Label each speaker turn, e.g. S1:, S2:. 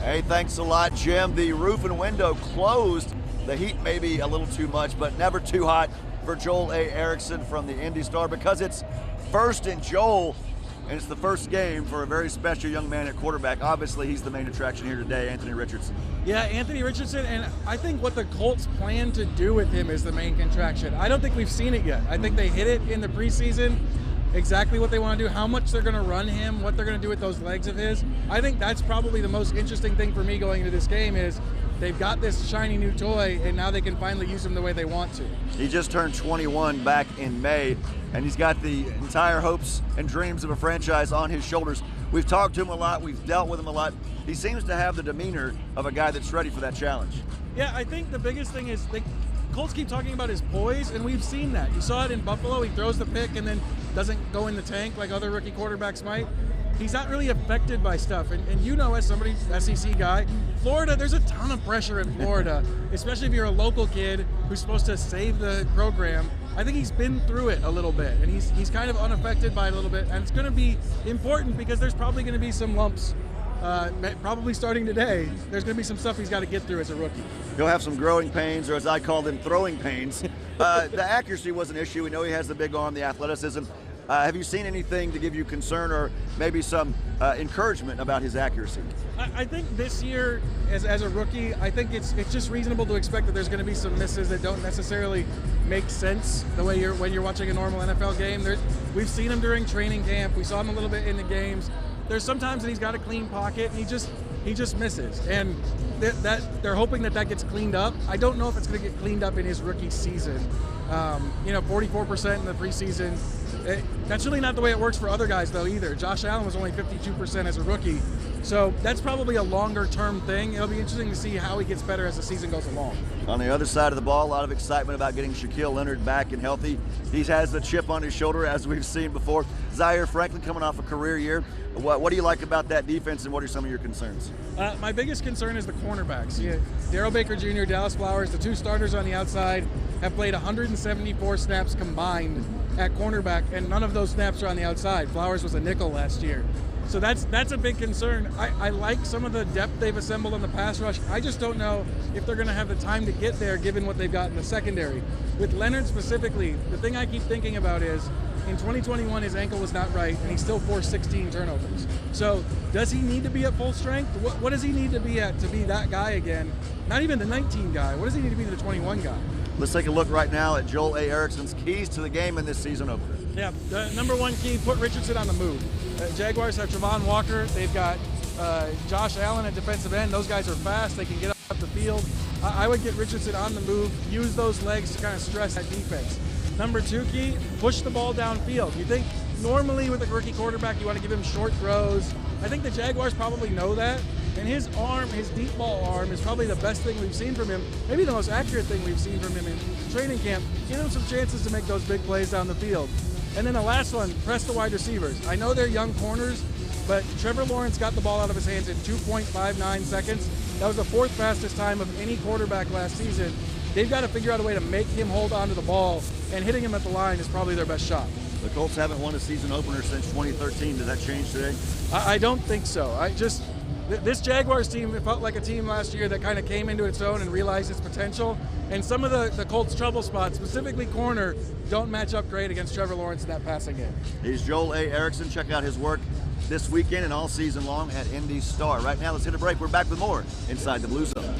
S1: Hey, thanks a lot, Jim. The roof and window closed. The heat may be a little too much, but never too hot for Joel A. Erickson from the Indy Star, because it's first and Joel, and it's the first game for a very special young man at quarterback. Obviously, he's the main attraction here today, Anthony Richardson.
S2: Yeah, Anthony Richardson, and I think what the Colts plan to do with him is the main contraction. I don't think we've seen it yet. I think they hit it in the preseason, exactly what they want to do, how much they're going to run him, what they're going to do with those legs of his. I think that's probably the most interesting thing for me going into this game is they've got this shiny new toy, and now they can finally use him the way they want to.
S1: He just turned 21 back in May, and he's got the entire hopes and dreams of a franchise on his shoulders. We've talked to him a lot. We've dealt with him a lot. He seems to have the demeanor of a guy that's ready for that challenge.
S2: Yeah, I think the biggest thing is Colts keep talking about his poise, and we've seen that. You saw it in Buffalo. He throws the pick and then doesn't go in the tank like other rookie quarterbacks might. He's not really affected by stuff. And you know, as somebody, SEC guy, Florida, there's a ton of pressure in Florida, especially if you're a local kid who's supposed to save the program. I think he's been through it a little bit, and he's kind of unaffected by it a little bit. And it's going to be important because there's probably going to be some lumps. Probably starting today, there's going to be some stuff he's got to get through as a rookie.
S1: He'll have some growing pains, or as I call them, throwing pains. The accuracy was an issue. We know he has the big arm, the athleticism. Have you seen anything to give you concern or maybe some encouragement about his accuracy?
S2: I think this year, as a rookie, I think it's just reasonable to expect that there's going to be some misses that don't necessarily make sense the way when you're watching a normal NFL game. We've seen him during training camp. We saw him a little bit in the games. There's sometimes that he's got a clean pocket and he just misses, and they're hoping that gets cleaned up. I don't know if it's going to get cleaned up in his rookie season. 44% in the preseason. That's really not the way it works for other guys though either. Josh Allen was only 52% as a rookie, so that's probably a longer term thing. It'll be interesting to see how he gets better as the season goes along.
S1: On the other side of the ball, a lot of excitement about getting Shaquille Leonard back and healthy. He has the chip on his shoulder, as we've seen before. Zaire Franklin coming off a career year. What do you like about that defense, and what are some of your concerns?
S2: My biggest concern is the cornerbacks. Darrell Baker Jr., Dallas Flowers, the two starters on the outside, have played 174 snaps combined at cornerback, and none of those snaps are on the outside. Flowers was a nickel last year. So that's a big concern. I like some of the depth they've assembled on the pass rush. I just don't know if they're going to have the time to get there given what they've got in the secondary. With Leonard specifically, the thing I keep thinking about is in 2021 his ankle was not right and he still forced 16 turnovers. So does he need to be at full strength? What does he need to be at to be that guy again? Not even the 19 guy. What does he need to be the 21 guy?
S1: Let's take a look right now at Joel A. Erickson's keys to the game in this season opener.
S2: Yeah, the number one key, put Richardson on the move. Jaguars have Travon Walker. They've got Josh Allen at defensive end. Those guys are fast. They can get up the field. I would get Richardson on the move, use those legs to kind of stress that defense. Number two key, push the ball downfield. You think normally with a rookie quarterback, you want to give him short throws. I think the Jaguars probably know that. And his arm, his deep ball arm, is probably the best thing we've seen from him. Maybe the most accurate thing we've seen from him in training camp. Give him some chances to make those big plays down the field. And then the last one, press the wide receivers. I know they're young corners, but Trevor Lawrence got the ball out of his hands in 2.59 seconds. That was the fourth fastest time of any quarterback last season. They've got to figure out a way to make him hold on to the ball, and hitting him at the line is probably their best shot.
S1: The Colts haven't won a season opener since 2013. Does that change today?
S2: I don't think so. This Jaguars team, it felt like a team last year that kind of came into its own and realized its potential. And some of the Colts' trouble spots, specifically corner, don't match up great against Trevor Lawrence in that passing game.
S1: He's Joel A. Erickson. Check out his work this weekend and all season long at Indy Star. Right now, let's hit a break. We're back with more Inside the Blue Zone.